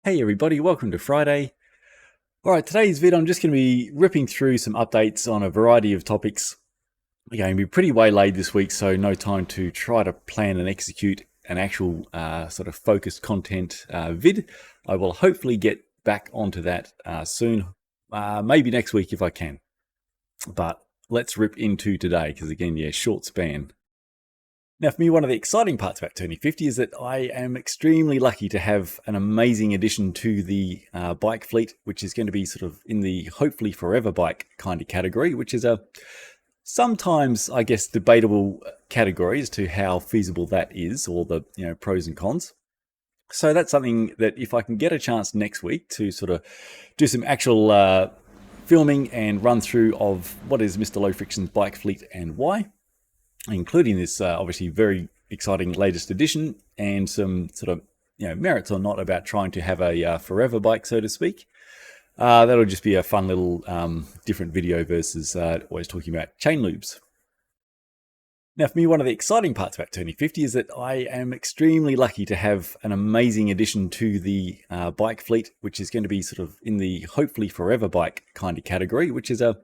Hey everybody, welcome to Friday. Alright, today's vid I'm just going to be ripping through some updates on a variety of topics. We're going to be pretty waylaid this week, so no time to try to plan and execute an actual sort of focused content vid. I will hopefully get back onto that soon, maybe next week if I can. But let's rip into today, because again, yeah, short span. Now, for me, one of the exciting parts about turning 50 is that I am extremely lucky to have an amazing addition to the bike fleet, which is going to be sort of in the hopefully forever bike kind of category, which is a sometimes, I guess, debatable category as to how feasible that is, or the pros and cons. So that's something that if I can get a chance next week to sort of do some actual filming and run through of what is Mr. Low Friction's bike fleet and why, including this obviously very exciting latest edition and some sort of merits or not about trying to have a forever bike, so to speak. That'll just be a fun little different video versus always talking about chain lubes. Now, for me, one of the exciting parts about turning 50 is that I am extremely lucky to have an amazing addition to the bike fleet, which is going to be sort of in the hopefully forever bike kind of category, which is a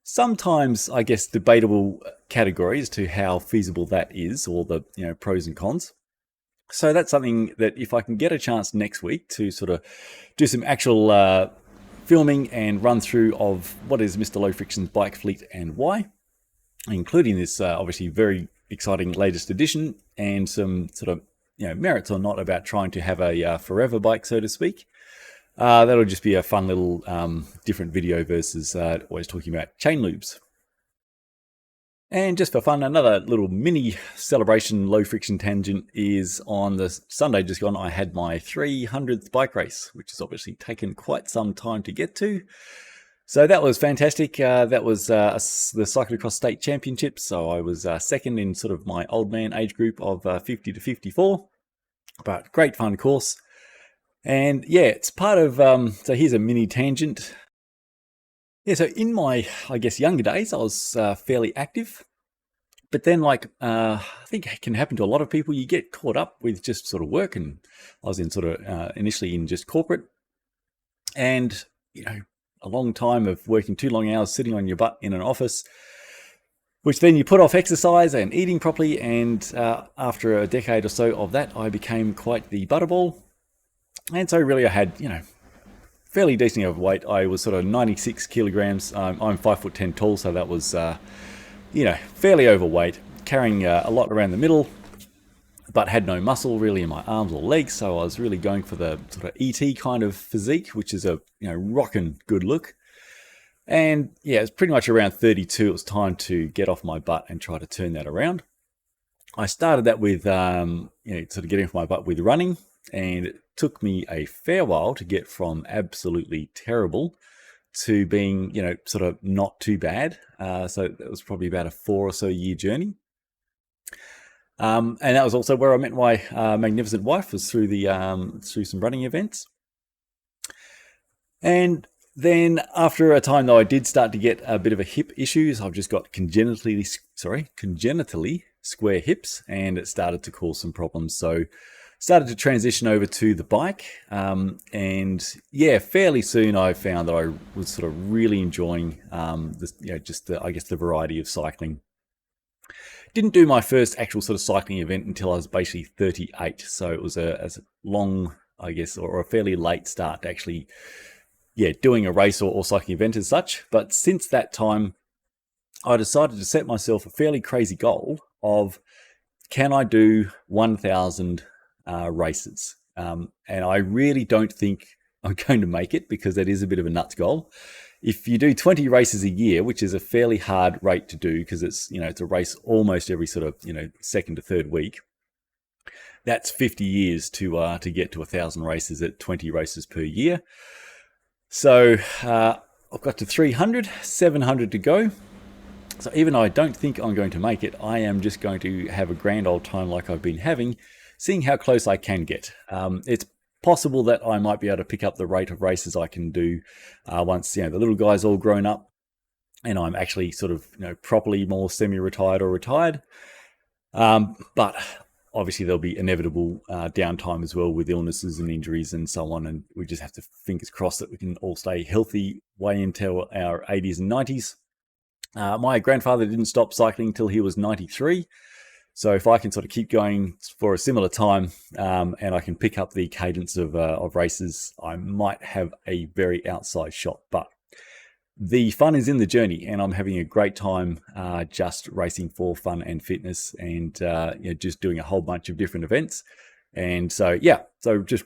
sometimes, I guess, debatable category as to how feasible that is, or the pros and cons. So that's something that if I can get a chance next week to sort of do some actual filming and run through of what is Mr. Low Friction's bike fleet and why, including this obviously very exciting latest edition and some sort of merits or not about trying to have a forever bike, so to speak. That'll just be a fun little different video versus always talking about chain lubes. And just for fun, another little mini celebration low friction tangent is on the Sunday just gone. I had my 300th bike race, which has obviously taken quite some time to get to. So that was fantastic. That was the Cyclocross State Championships. So I was second in sort of my old man age group of 50 to 54. But great fun course. And yeah, it's part of, so here's a mini tangent. Yeah, so in my, I guess, younger days, I was fairly active. But then, I think it can happen to a lot of people, you get caught up with just sort of work. And I was in sort of initially in just corporate. And, a long time of working too long hours, sitting on your butt in an office, which then you put off exercise and eating properly. And after a decade or so of that, I became quite the butterball. And so really I had, fairly decently overweight. I was sort of 96 kilograms. I'm 5'10" tall, so that was, fairly overweight, carrying a lot around the middle, but had no muscle really in my arms or legs. So I was really going for the sort of ET kind of physique, which is a, rockin' good look. And yeah, it's pretty much around 32. It was time to get off my butt and try to turn that around. I started that with, sort of getting off my butt with running. And it took me a fair while to get from absolutely terrible to being, sort of not too bad. So that was probably about a 4 or so year journey. And that was also where I met my magnificent wife, was through the through some running events. And then after a time, though, I did start to get a bit of a hip issues. I've just got congenitally square hips, and it started to cause some problems. So started to transition over to the bike, and yeah, fairly soon I found that I was sort of really enjoying this, just the variety of cycling. Didn't do my first actual sort of cycling event until I was basically 38, so it was a long, I guess, or a fairly late start to actually, doing a race or cycling event as such. But since that time, I decided to set myself a fairly crazy goal of, can I do 1,000 races? And I really don't think I'm going to make it, because that is a bit of a nuts goal. If you do 20 races a year, which is a fairly hard rate to do, because it's, it's a race almost every sort of, second to third week, that's 50 years to get to 1,000 races at 20 races per year. So I've got to 300, 700 to go. So even though I don't think I'm going to make it, I am just going to have a grand old time like I've been having, seeing how close I can get. It's possible that I might be able to pick up the rate of races I can do once the little guy's all grown up and I'm actually sort of properly more semi-retired or retired. But obviously there'll be inevitable downtime as well with illnesses and injuries and so on. And we just have to fingers crossed that we can all stay healthy way into our 80s and 90s. My grandfather didn't stop cycling until he was 93. So if I can sort of keep going for a similar time and I can pick up the cadence of races, I might have a very outsized shot. But the fun is in the journey, and I'm having a great time just racing for fun and fitness, and just doing a whole bunch of different events. And so, so just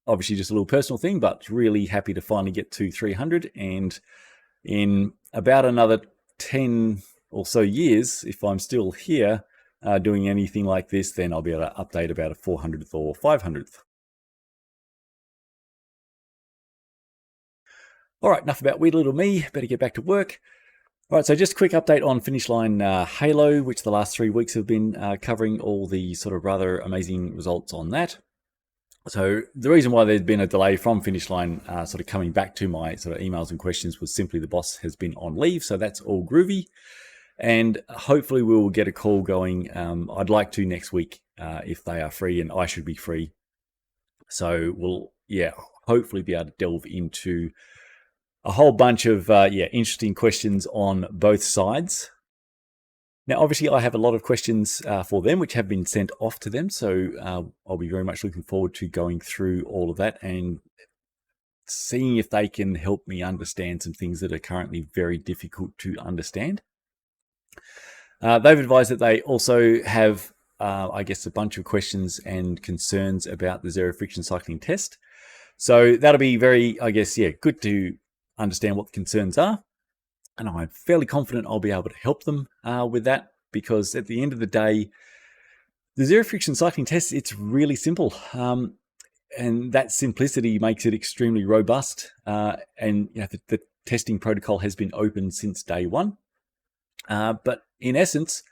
obviously just a little personal thing, but really happy to finally get to 300. And in about another 10 or so years, if I'm still here doing anything like this, then I'll be able to update about a 400th or 500th. All right, enough about weird little me. Better get back to work. All right, so just a quick update on Finish Line Halo, which the last 3 weeks have been covering all the sort of rather amazing results on that. So the reason why there's been a delay from Finish Line sort of coming back to my sort of emails and questions was simply the boss has been on leave, so that's all groovy. And hopefully we will get a call going. I'd like to next week if they are free, and I should be free. So we'll, hopefully be able to delve into a whole bunch of interesting questions on both sides. Now, obviously, I have a lot of questions for them, which have been sent off to them. So I'll be very much looking forward to going through all of that and seeing if they can help me understand some things that are currently very difficult to understand. They've advised that they also have, I guess, a bunch of questions and concerns about the zero friction cycling test. So that'll be very, I guess, good to understand what the concerns are. And I'm fairly confident I'll be able to help them with that, because at the end of the day, the zero friction cycling test, it's really simple. And that simplicity makes it extremely robust. And the testing protocol has been open since day one. But in essence,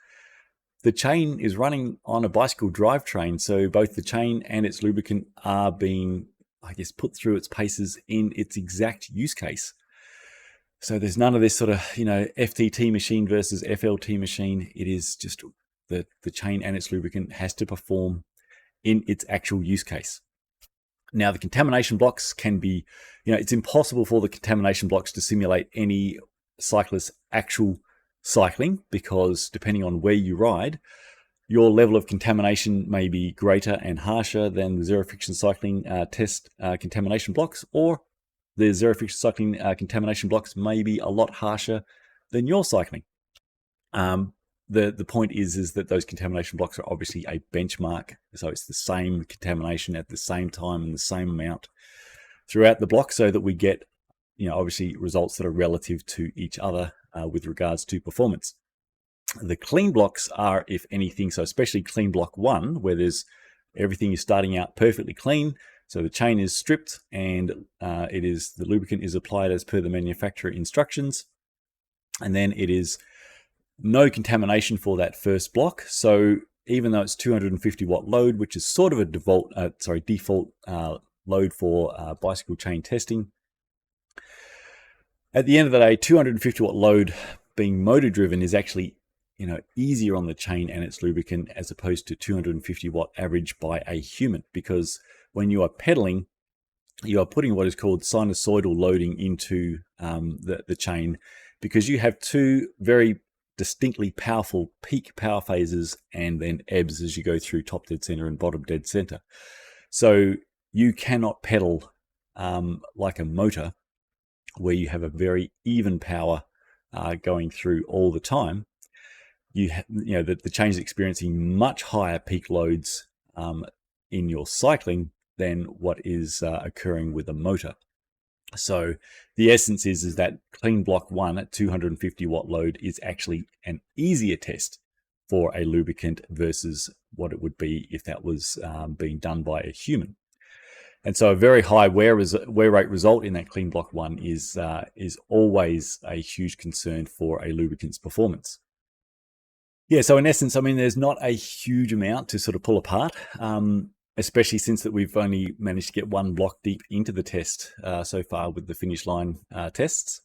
the chain is running on a bicycle drivetrain. So both the chain and its lubricant are being, I guess, put through its paces in its exact use case. So there's none of this sort of, FTT machine versus FLT machine. It is just the chain and its lubricant has to perform in its actual use case. Now, the contamination blocks can be, it's impossible for the contamination blocks to simulate any cyclist's actual cycling, because depending on where you ride, your level of contamination may be greater and harsher than the zero friction cycling test contamination blocks, or the zero friction cycling contamination blocks may be a lot harsher than your cycling. The point is that those contamination blocks are obviously a benchmark, so it's the same contamination at the same time and the same amount throughout the block, so that we get, obviously results that are relative to each other with regards to performance. The clean blocks are, if anything, so especially clean block 1, where there's everything is starting out perfectly clean. So the chain is stripped and the lubricant is applied as per the manufacturer instructions. And then it is no contamination for that first block. So even though it's 250 watt load, which is sort of a default load for bicycle chain testing, at the end of the day, 250 watt load being motor driven is actually easier on the chain and its lubricant as opposed to 250 watt average by a human, because when you are pedaling, you are putting what is called sinusoidal loading into the chain, because you have two very distinctly powerful peak power phases and then ebbs as you go through top dead center and bottom dead center. So you cannot pedal like a motor where you have a very even power going through all the time. The chain is experiencing much higher peak loads in your cycling than what is occurring with a motor. So the essence is that clean block 1 at 250 watt load is actually an easier test for a lubricant versus what it would be if that was being done by a human. And so a very high wear rate result in that clean block 1 is always a huge concern for a lubricant's performance. Yeah, so in essence, there's not a huge amount to sort of pull apart, especially since that we've only managed to get one block deep into the test so far with the Finish Line tests.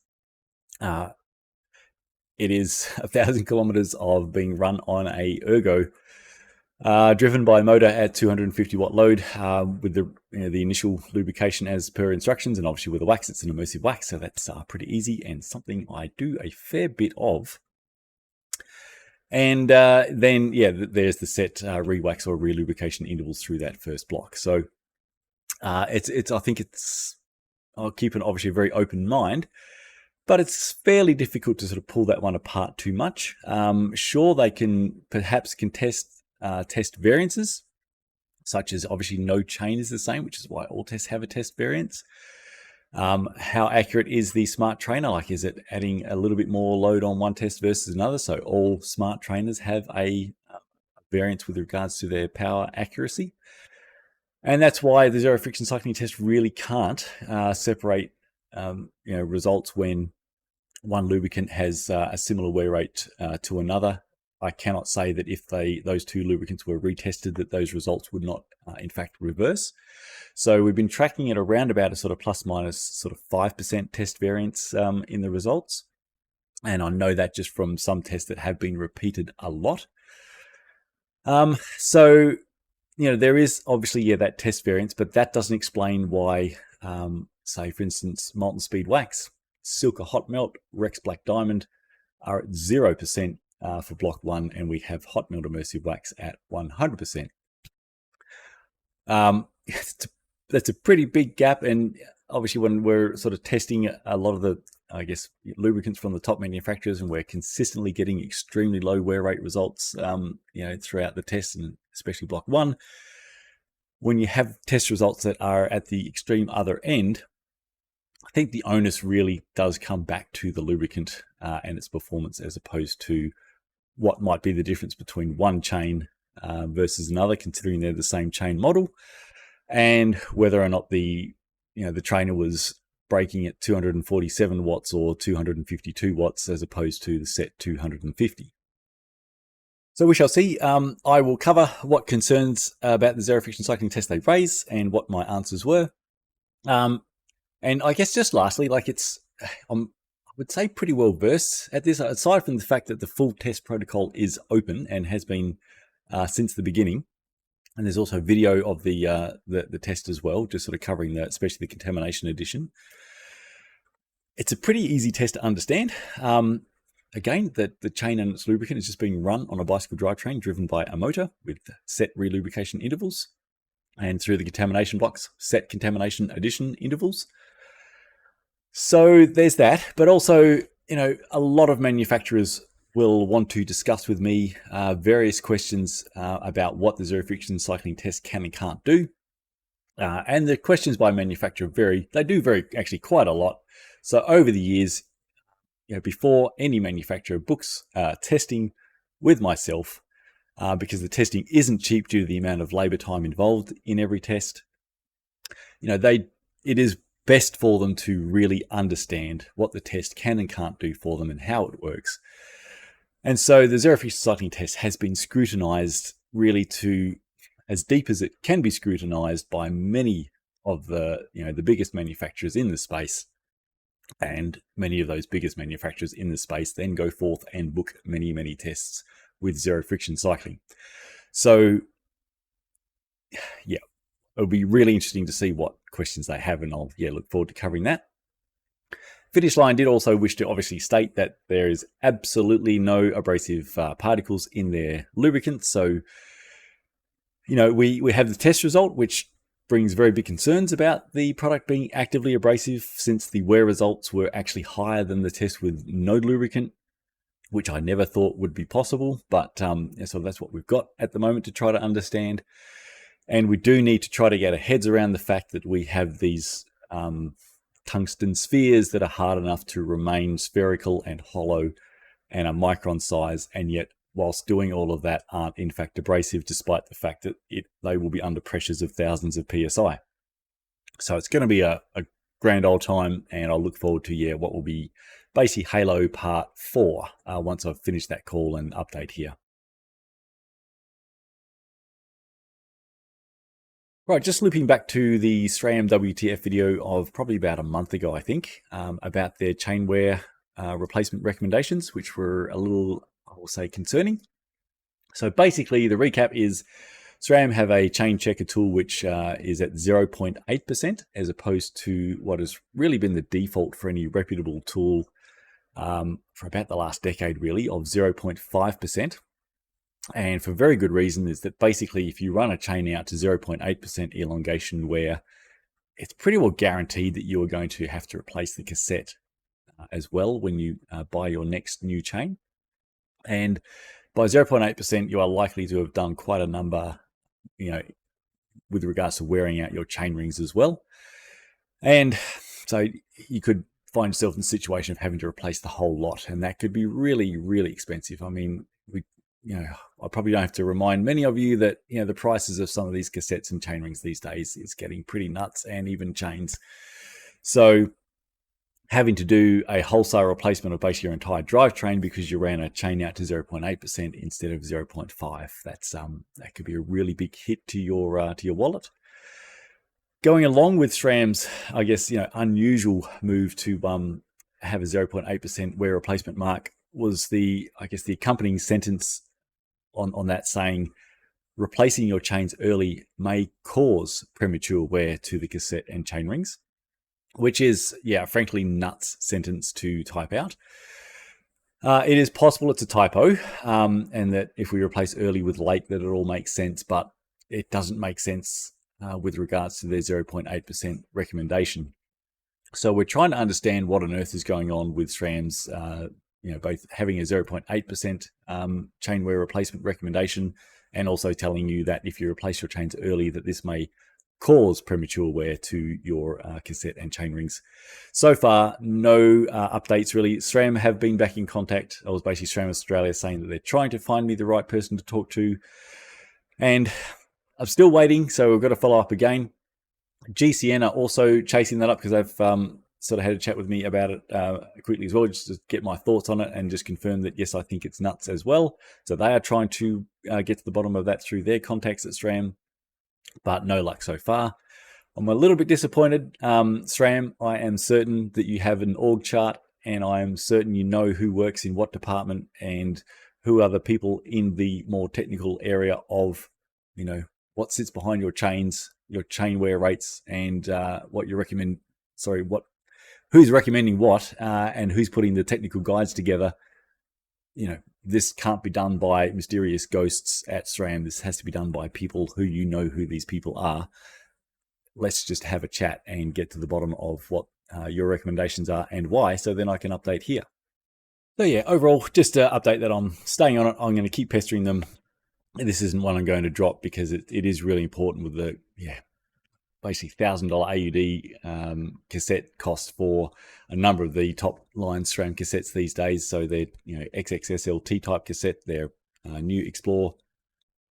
It is 1,000 kilometers of being run on a ergo driven by a motor at 250 watt load with the initial lubrication as per instructions, and obviously with the wax, it's an immersive wax, so that's pretty easy and something I do a fair bit of. And then, yeah, there's the set re-wax or re-lubrication intervals through that first block. So I think I'll keep an obviously a very open mind, but it's fairly difficult to sort of pull that one apart too much. Sure, they can perhaps test variances, such as obviously no chain is the same, which is why all tests have a test variance. How accurate is the smart trainer? Like, is it adding a little bit more load on one test versus another? So all smart trainers have a variance with regards to their power accuracy. And that's why the zero friction cycling test really can't separate results when one lubricant has a similar wear rate to another. I cannot say that if those two lubricants were retested that those results would not in fact reverse. So we've been tracking it around about a sort of plus minus sort of 5% test variance in the results. And I know that just from some tests that have been repeated a lot. So, there is obviously, that test variance, but that doesn't explain why, say, for instance, Molten Speed Wax, Silka Hot Melt, Rex Black Diamond are at 0% for block 1, and we have Hot Melt Immersive Wax at 100%. That's a pretty big gap, and obviously when we're sort of testing a lot of the, I guess, lubricants from the top manufacturers, and we're consistently getting extremely low wear rate results, throughout the test, and especially block 1, when you have test results that are at the extreme other end, I think the onus really does come back to the lubricant and its performance, as opposed to what might be the difference between one chain versus another, considering they're the same chain model, and whether or not the trainer was breaking at 247 watts or 252 watts as opposed to the set 250. So we shall see. I will cover what concerns about the zero friction cycling test they raise and what my answers were. And I guess just lastly, I would say pretty well versed at this, aside from the fact that the full test protocol is open and has been since the beginning. And there's also video of the test as well, just sort of covering especially the contamination edition. It's a pretty easy test to understand. Again, the chain and its lubricant is just being run on a bicycle drivetrain driven by a motor with set relubrication intervals, and through the contamination blocks, set contamination addition intervals. So there's that, but also, a lot of manufacturers will want to discuss with me various questions about what the zero friction cycling test can and can't do. And the questions by manufacturer vary. They do vary actually quite a lot. So over the years, before any manufacturer books testing with myself, because the testing isn't cheap due to the amount of labor time involved in every test, it is best for them to really understand what the test can and can't do for them and how it works. And so the zero friction cycling test has been scrutinized really to as deep as it can be scrutinized by many of the biggest manufacturers in the space. And many of those biggest manufacturers in the space then go forth and book many, many tests with zero friction cycling. So yeah, it'll be really interesting to see what questions they have, and I'll look forward to covering that. Finish Line did also wish to obviously state that there is absolutely no abrasive particles in their lubricant. So, we have the test result, which brings very big concerns about the product being actively abrasive, since the wear results were actually higher than the test with no lubricant, which I never thought would be possible. But so that's what we've got at the moment to try to understand. And we do need to try to get our heads around the fact that we have these tungsten spheres that are hard enough to remain spherical and hollow and a micron size, and yet whilst doing all of that aren't in fact abrasive, despite the fact that they will be under pressures of thousands of PSI. So it's going to be a grand old time, and I'll look forward to what will be basically Halo Part 4 once I've finished that call and update here. Right, just looping back to the SRAM WTF video of probably about a month ago, I think, about their chain wear replacement recommendations, which were a little, I will say, concerning. So basically, the recap is SRAM have a chain checker tool which is at 0.8% as opposed to what has really been the default for any reputable tool for about the last decade, really, of 0.5%. And for very good reason is that basically if you run a chain out to 0.8% elongation, where it's pretty well guaranteed that you are going to have to replace the cassette as well when you buy your next new chain. And by 0.8%, you are likely to have done quite a number, with regards to wearing out your chain rings as well. And so you could find yourself in the situation of having to replace the whole lot, and that could be really, really expensive. I mean, I probably don't have to remind many of you that, the prices of some of these cassettes and chain rings these days is getting pretty nuts, and even chains. So having to do a wholesale replacement of basically your entire drivetrain because you ran a chain out to 0.8% instead of 0.5%, that could be a really big hit to your wallet. Going along with SRAM's, I guess, unusual move to have a 0.8% wear replacement mark was the accompanying sentence on that saying, replacing your chains early may cause premature wear to the cassette and chain rings, which is, frankly, nuts sentence to type out. It is possible it's a typo, and that if we replace early with late, that it all makes sense, but it doesn't make sense with regards to their 0.8% recommendation. So we're trying to understand what on earth is going on with SRAM's, both having a 0.8% chain wear replacement recommendation and also telling you that if you replace your chains early, that this may cause premature wear to your cassette and chain rings. So far, no updates really. SRAM have been back in contact. I was basically SRAM Australia saying that they're trying to find me the right person to talk to, and I'm still waiting, so we've got to follow up again. GCN are also chasing that up because they've sort of had a chat with me about it quickly as well, just to get my thoughts on it and just confirm that, yes, I think it's nuts as well. So they are trying to get to the bottom of that through their contacts at SRAM, but no luck so far. I'm a little bit disappointed. SRAM, I am certain that you have an org chart, and I am certain you know who works in what department and who are the people in the more technical area of, what sits behind your chains, your chain wear rates, and what you recommend. Who's recommending what, and who's putting the technical guides together. This can't be done by mysterious ghosts at SRAM. This has to be done by people who who these people are. Let's just have a chat and get to the bottom of what your recommendations are and why, so then I can update here. So overall, just to update that I'm staying on it. I'm going to keep pestering them. This isn't one I'm going to drop because it is really important with the, basically $1,000 AUD cassette cost for a number of the top line SRAM cassettes these days. So they're XXSLT type cassette, their new Explore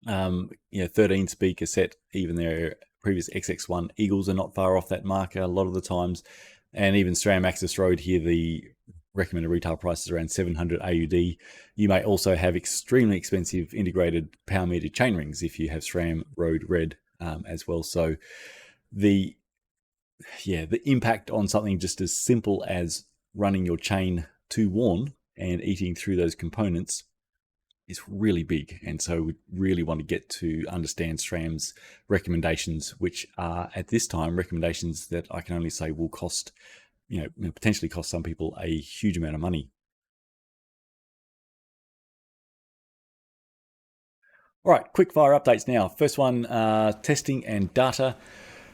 13 speed cassette, even their previous XX1 Eagles are not far off that mark a lot of the times. And even SRAM Access Road here, the recommended retail price is around 700 AUD. You may also have extremely expensive integrated power meter chain rings if you have SRAM Road Red as well. So the impact on something just as simple as running your chain too worn and eating through those components is really big. And so we really want to get to understand SRAM's recommendations, which are at this time recommendations that I can only say will cost, potentially cost some people a huge amount of money. All right, quick fire updates now. First one, testing and data.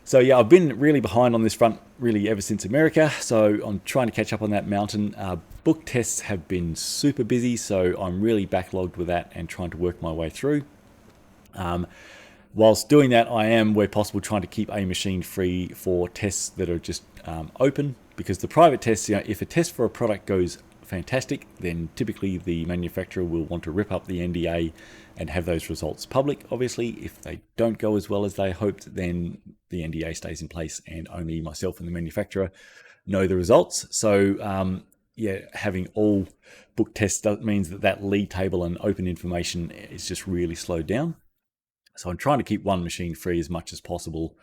So I've been really behind on this front really ever since America. So I'm trying to catch up on that mountain. Book tests have been super busy, so I'm really backlogged with that and trying to work my way through. Whilst doing that, I am, where possible, trying to keep a machine free for tests that are just open, because the private tests, if a test for a product goes fantastic, then typically the manufacturer will want to rip up the NDA and have those results public. Obviously, if they don't go as well as they hoped, then the NDA stays in place and only myself and the manufacturer know the results. So having all book tests means that lead table and open information is just really slowed down. So I'm trying to keep one machine free as much as possible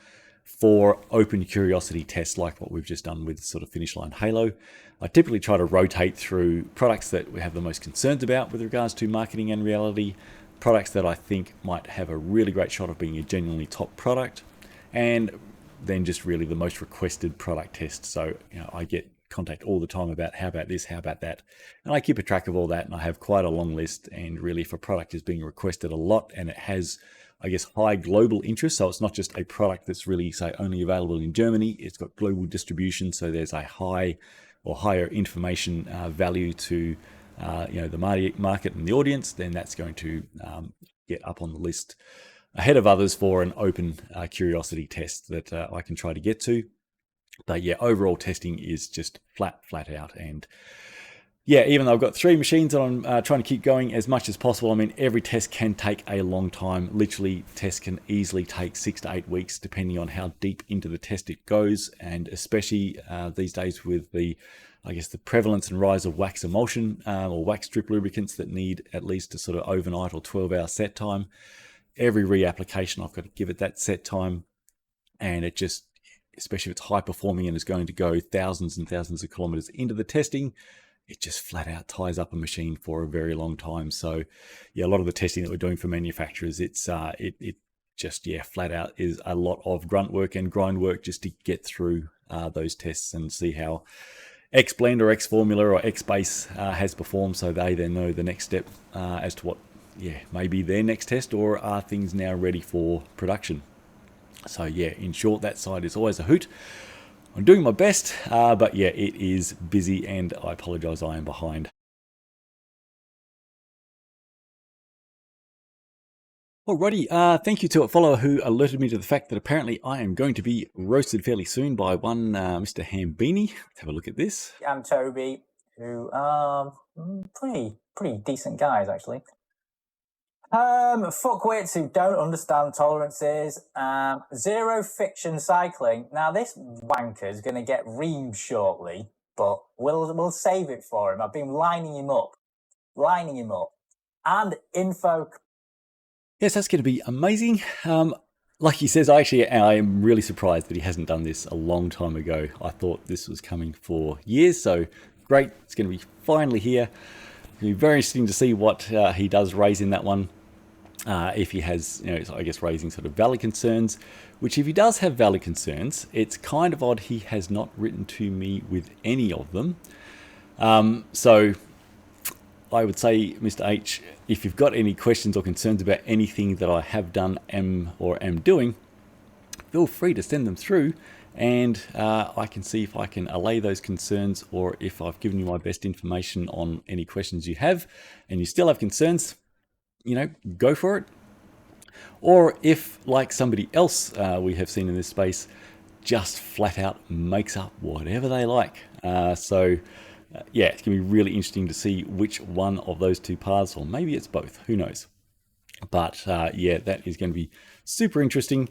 for open curiosity tests like what we've just done with sort of Finish Line Halo. I typically try to rotate through products that we have the most concerns about with regards to marketing and reality, products that I think might have a really great shot of being a genuinely top product, and then just really the most requested product test. So, I get contact all the time about how about this, how about that, and I keep a track of all that, and I have quite a long list. And really, if a product is being requested a lot and it has, I guess, high global interest, so it's not just a product that's really, say, only available in Germany, it's got global distribution, so there's a high or higher information value to the market and the audience, then that's going to get up on the list ahead of others for an open curiosity test that I can try to get to. But yeah, overall testing is just flat out. And yeah, even though I've got 3 machines that I'm trying to keep going as much as possible, I mean, every test can take a long time. Literally, tests can easily take 6 to 8 weeks, depending on how deep into the test it goes. And especially these days with the prevalence and rise of wax emulsion or wax strip lubricants that need at least a sort of overnight or 12-hour set time. Every reapplication, I've got to give it that set time. And it just, especially if it's high performing and is going to go thousands and thousands of kilometers into the testing, it just flat out ties up a machine for a very long time. So yeah, a lot of the testing that we're doing for manufacturers, it's it just, yeah, flat out is a lot of grunt work and grind work just to get through those tests and see how X blend or X formula or X base has performed, so they then know the next step as to what, yeah, maybe their next test, or are things now ready for production. So yeah, in short, that side is always a hoot. I'm doing my best, but yeah, it is busy, and I apologize, I am behind. Alrighty, thank you to a follower who alerted me to the fact that apparently I am going to be roasted fairly soon by one Mr. Hambini. Let's have a look at this. I'm Toby, who are pretty decent guys, actually. Fuckwits who don't understand tolerances. Zero fiction cycling. Now this wanker's going to get reamed shortly, but we'll save it for him. I've been lining him up, and info. Yes, that's going to be amazing. Like he says, I am really surprised that he hasn't done this a long time ago. I thought this was coming for years, so great. It's going to be finally here. It's going to be very interesting to see what he does raise in that one. If he has, I guess, raising sort of valid concerns, which if he does have valid concerns, it's kind of odd he has not written to me with any of them. So I would say, Mr. H, if you've got any questions or concerns about anything that I have done, am doing, feel free to send them through, and I can see if I can allay those concerns, or if I've given you my best information on any questions you have and you still have concerns, go for it. Or if, like somebody else we have seen in this space, just flat out makes up whatever they like. Yeah, it's going to be really interesting to see which one of those two paths, or maybe it's both, who knows. But yeah, that is going to be super interesting.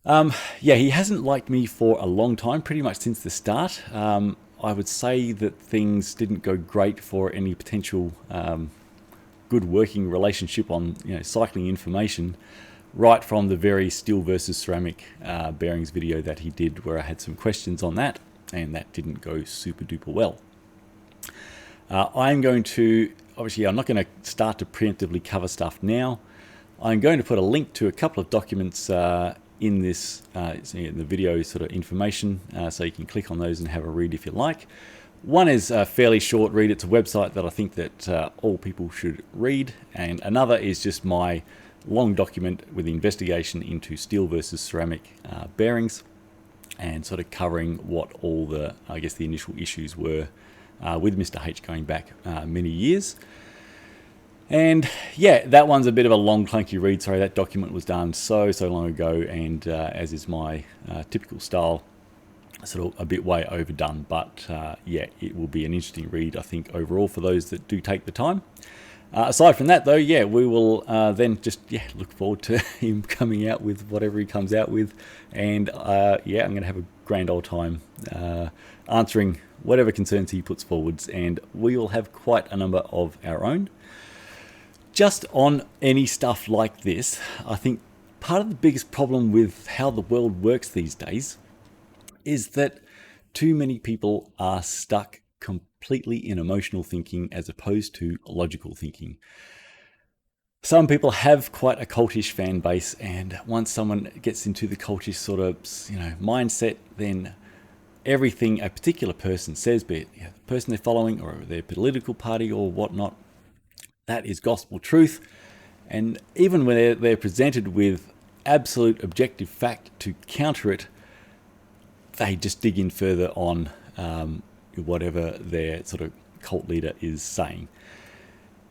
Yeah, he hasn't liked me for a long time, pretty much since the start. I would say that things didn't go great for any potential good working relationship on cycling information right from the very steel versus ceramic bearings video that he did, where I had some questions on that, and that didn't go super duper well. I'm going to, obviously I'm not going to start to preemptively cover stuff now. I'm going to put a link to a couple of documents in this in the video sort of information, so you can click on those and have a read if you like. One is a fairly short read. It's a website that I think that all people should read, and another is just my long document with the investigation into steel versus ceramic bearings, and sort of covering what all the, I guess, the initial issues were with Mr. H going back many years. And yeah, that one's a bit of a long, clunky read. Sorry, that document was done so long ago, and as is my typical style, sort of a bit way overdone. But yeah, it will be an interesting read, I think, overall for those that do take the time. Aside from that, though, yeah, we will then just look forward to him coming out with whatever he comes out with, and yeah, I'm going to have a grand old time answering whatever concerns he puts forwards, and we will have quite a number of our own. Just on any stuff like this, I think part of the biggest problem with how the world works these days is that too many people are stuck completely in emotional thinking as opposed to logical thinking. some people have quite a cultish fan base, and once someone gets into the cultish sort of, mindset, then everything a particular person says, be it the person they're following or their political party or whatnot, that is gospel truth. And even when they're presented with absolute objective fact to counter it, they just dig in further on whatever their sort of cult leader is saying.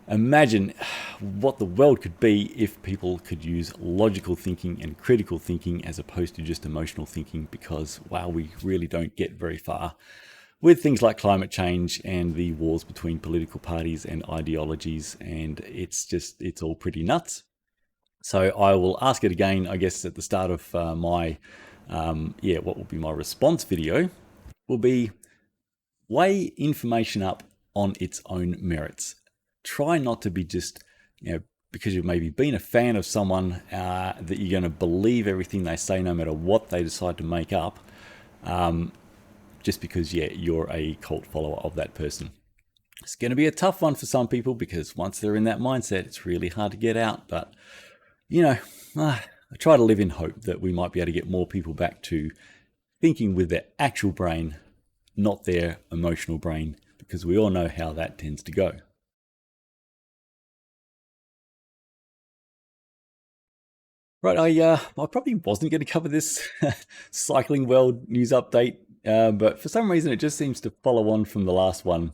Imagine what the world could be if people could use logical thinking and critical thinking as opposed to just emotional thinking, because, wow, we really don't get very far with things like climate change and the wars between political parties and ideologies, and it's all pretty nuts. So I will ask it again, I guess, at the start of my, what will be my response video, will be weigh information up on its own merits. Try not to be just, because you've maybe been a fan of someone, that you're going to believe everything they say no matter what they decide to make up, just because, you're a cult follower of that person. It's going to be a tough one for some people, because once they're in that mindset, it's really hard to get out. But, I try to live in hope that we might be able to get more people back to thinking with their actual brain, not their emotional brain, because we all know how that tends to go. Right, I probably wasn't going to cover this cycling world news update, but for some reason it just seems to follow on from the last one.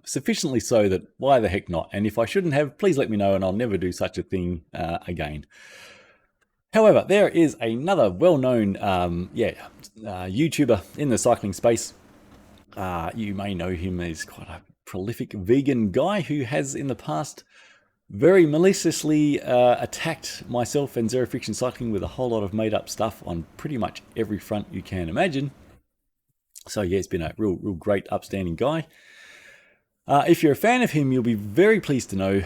Sufficiently so that why the heck not? And if I shouldn't have, please let me know and I'll never do such a thing again. However, there is another well-known YouTuber in the cycling space. You may know him as quite a prolific vegan guy who has in the past very maliciously attacked myself and Zero Friction Cycling with a whole lot of made-up stuff on pretty much every front you can imagine. So yeah, it's been a real great, upstanding guy. If you're a fan of him, you'll be very pleased to know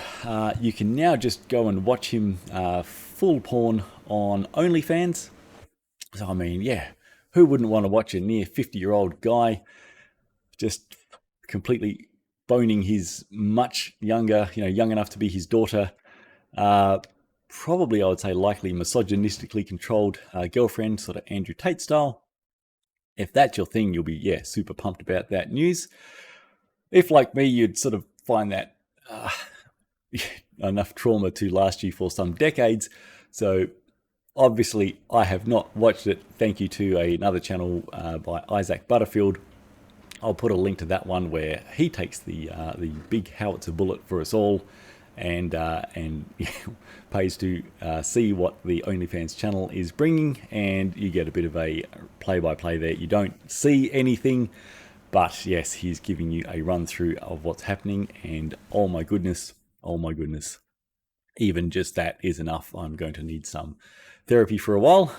you can now just go and watch him full porn on OnlyFans. So I mean, who wouldn't want to watch a near 50-year-old guy just completely boning his much younger, young enough to be his daughter, probably I would say likely misogynistically controlled girlfriend, sort of Andrew Tate style. If that's your thing, you'll be super pumped about that news. If like me, you'd sort of find that enough trauma to last you for some decades. So obviously I have not watched it. Thank you to another channel by Isaac Butterfield. I'll put a link to that one where he takes the big howitzer bullet for us all, and pays to see what the OnlyFans channel is bringing, and you get a bit of a play-by-play there. You don't see anything, but yes, he's giving you a run through of what's happening, and oh my goodness, even just that is enough. I'm going to need some therapy for a while.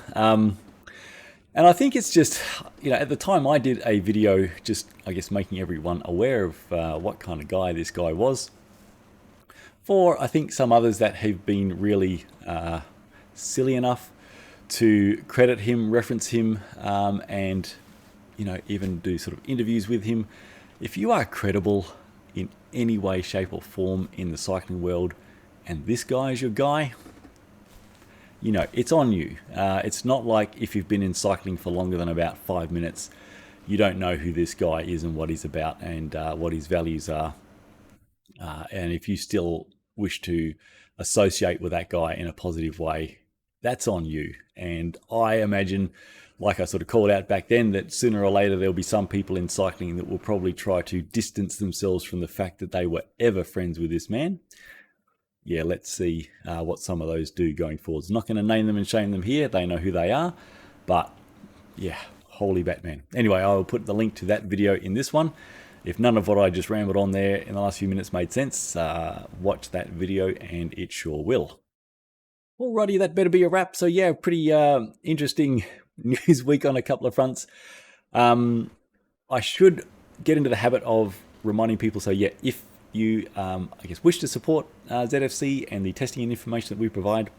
And I think it's just, at the time I did a video just, I guess, making everyone aware of what kind of guy this guy was. For, I think, some others that have been really silly enough to credit him, reference him, and, even do sort of interviews with him. If you are credible in any way, shape or form in the cycling world, and this guy is your guy, it's on you. It's not like if you've been in cycling for longer than about 5 minutes, you don't know who this guy is and what he's about and what his values are. And if you still wish to associate with that guy in a positive way, that's on you. And I imagine, like I sort of called out back then, that sooner or later there'll be some people in cycling that will probably try to distance themselves from the fact that they were ever friends with this man. Yeah, let's see what some of those do going forwards. I'm not going to name them and shame them here. They know who they are. But yeah, holy Batman. Anyway, I will put the link to that video in this one. If none of what I just rambled on there in the last few minutes made sense, watch that video and it sure will. Alrighty, that better be a wrap. So yeah, pretty interesting news week on a couple of fronts. I should get into the habit of reminding people. So yeah, if you, wish to support ZFC and the testing and information that we provide,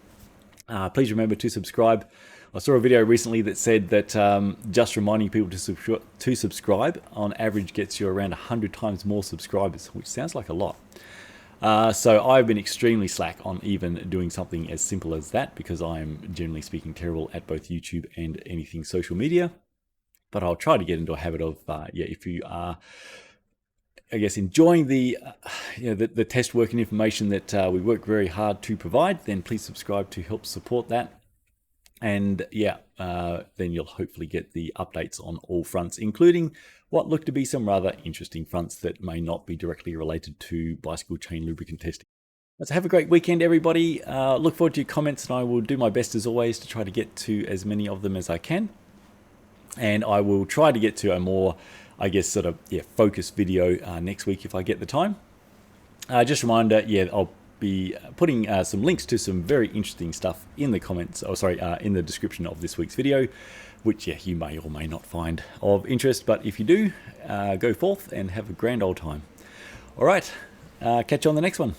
please remember to subscribe. I saw a video recently that said that just reminding people to subscribe on average gets you around 100 times more subscribers, which sounds like a lot. So I've been extremely slack on even doing something as simple as that because I'm generally speaking terrible at both YouTube and anything social media. But I'll try to get into a habit of, if you are, I guess, enjoying the test work and information that we work very hard to provide, then please subscribe to help support that. And then you'll hopefully get the updates on all fronts, including what look to be some rather interesting fronts that may not be directly related to bicycle chain lubricant testing. So have a great weekend, everybody. Look forward to your comments, and I will do my best as always to try to get to as many of them as I can. And I will try to get to a more, I guess, sort of focused video next week if I get the time. Just a reminder, I'll be putting some links to some very interesting stuff in the comments, in the description of this week's video, which you may or may not find of interest, but if you do, go forth and have a grand old time. All right, catch you on the next one.